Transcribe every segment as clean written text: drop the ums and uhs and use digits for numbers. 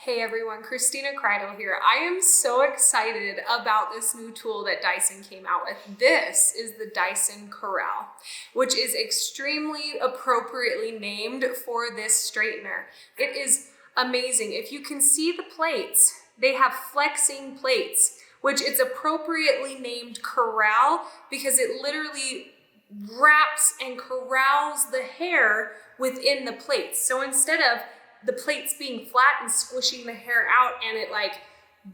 Hey everyone, Christina Kreitel here. I am so excited about this new tool that Dyson came out with. This is the Dyson Corrale, which is extremely appropriately named for this straightener. It is amazing. If you can see the plates, they have flexing plates, which it's appropriately named Corrale because it literally wraps and corrals the hair within the plates. So instead of the plates being flat and squishing the hair out and it like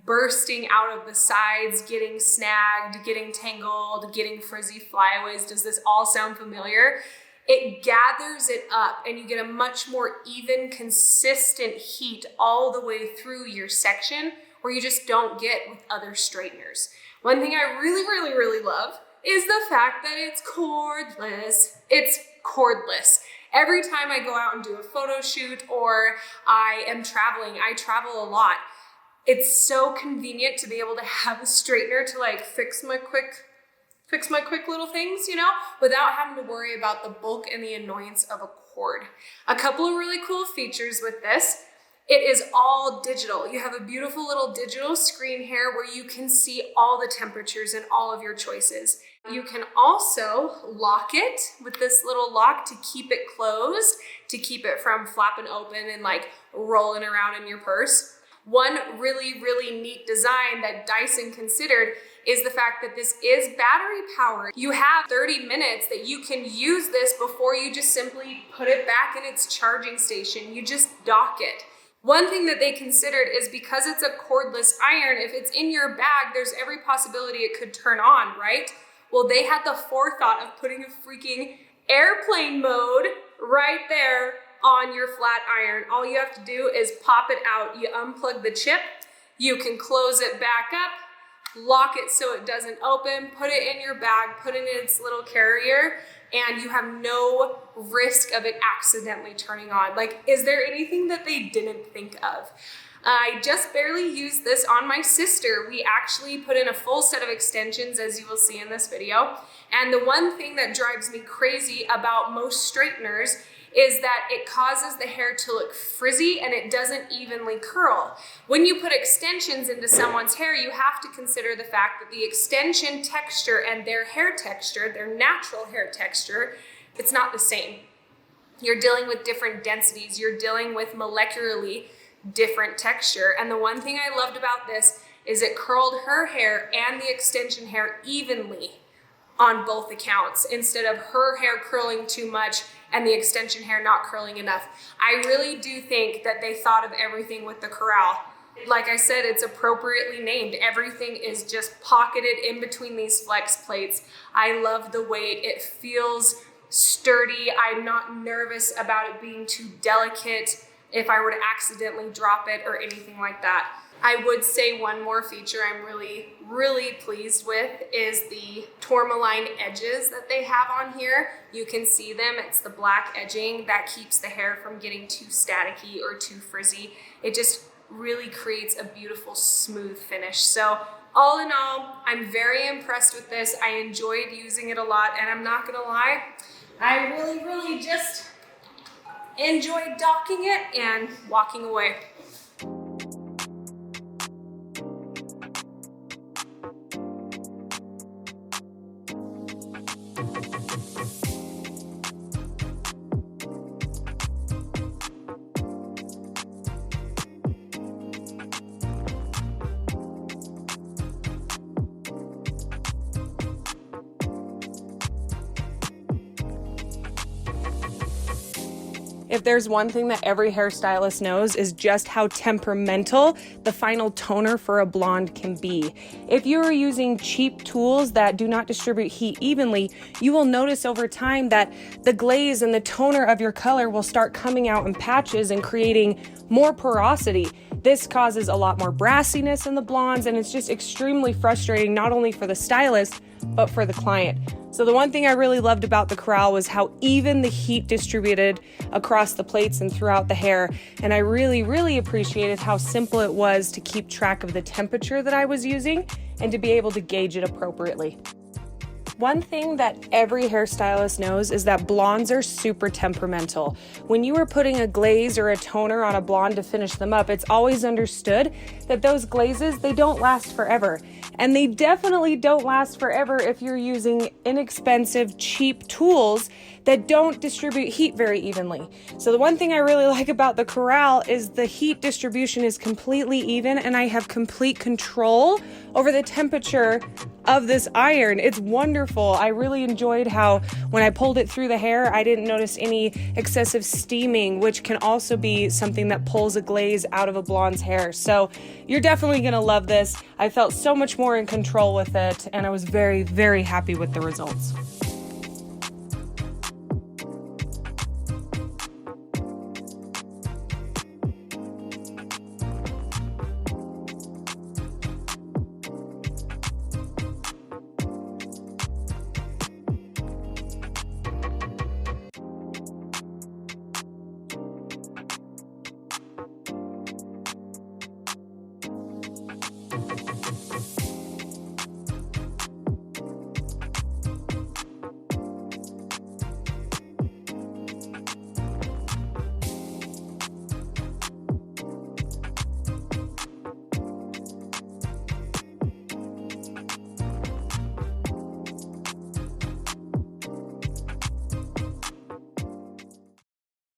bursting out of the sides, getting snagged, getting tangled, getting frizzy flyaways. Does this all sound familiar? It gathers it up and you get a much more even, consistent heat all the way through your section where you just don't get with other straighteners. One thing I really love is the fact that it's cordless. It's cordless. Every time I go out and do a photo shoot or I am traveling, I travel a lot. It's so convenient to be able to have a straightener to like fix my quick little things, you know, without having to worry about the bulk and the annoyance of a cord. A couple of really cool features with this. It is all digital. You have a beautiful little digital screen here where you can see all the temperatures and all of your choices. You can also lock it with this little lock to keep it closed, to keep it from flapping open and like rolling around in your purse. One really neat design that Dyson considered is the fact that this is battery powered. You have 30 minutes that you can use this before you just simply put it back in its charging station. You just dock it. One thing that they considered is because it's a cordless iron, if it's in your bag, there's every possibility it could turn on, right? Well, they had the forethought of putting a freaking airplane mode right there on your flat iron. All you have to do is pop it out. You unplug the chip, you can close it back up, lock it so it doesn't open, put it in your bag, put it in its little carrier, and you have no risk of it accidentally turning on. Like, is there anything that they didn't think of? I just barely used this on my sister. We actually put in a full set of extensions, as you will see in this video. And the one thing that drives me crazy about most straighteners is that it causes the hair to look frizzy and it doesn't evenly curl. When you put extensions into someone's hair, you have to consider the fact that the extension texture and their hair texture, their natural hair texture, it's not the same. You're dealing with different densities. You're dealing with molecularly different texture. And the one thing I loved about this is it curled her hair and the extension hair evenly on both accounts instead of her hair curling too much and the extension hair not curling enough. I really do think that they thought of everything with the Corrale. Like I said, it's appropriately named. Everything is just pocketed in between these flex plates. I love the weight. It feels sturdy. I'm not nervous about it being too delicate if I were to accidentally drop it or anything like that. I would say one more feature I'm really pleased with is the tourmaline edges that they have on here. You can see them. It's the black edging that keeps the hair from getting too staticky or too frizzy. It just really creates a beautiful smooth finish. So all in all, I'm very impressed with this. I enjoyed using it a lot, and I'm not gonna lie, I really just enjoyed docking it and walking away. If there's one thing that every hairstylist knows is just how temperamental the final toner for a blonde can be. If you are using cheap tools that do not distribute heat evenly, you will notice over time that the glaze and the toner of your color will start coming out in patches and creating more porosity. This causes a lot more brassiness in the blondes, and it's just extremely frustrating, not only for the stylist, but for the client. So the one thing I really loved about the Corrale was how even the heat distributed across the plates and throughout the hair. And I really appreciated how simple it was to keep track of the temperature that I was using and to be able to gauge it appropriately. One thing that every hairstylist knows is that blondes are super temperamental. When you are putting a glaze or a toner on a blonde to finish them up, it's always understood that those glazes, they don't last forever. And they definitely don't last forever if you're using inexpensive, cheap tools that don't distribute heat very evenly. So the one thing I really like about the Corrale is the heat distribution is completely even, and I have complete control over the temperature of this iron. It's wonderful. I really enjoyed how when I pulled it through the hair, I didn't notice any excessive steaming, which can also be something that pulls a glaze out of a blonde's hair. So you're definitely gonna love this. I felt so much more in control with it, and I was very, very happy with the results.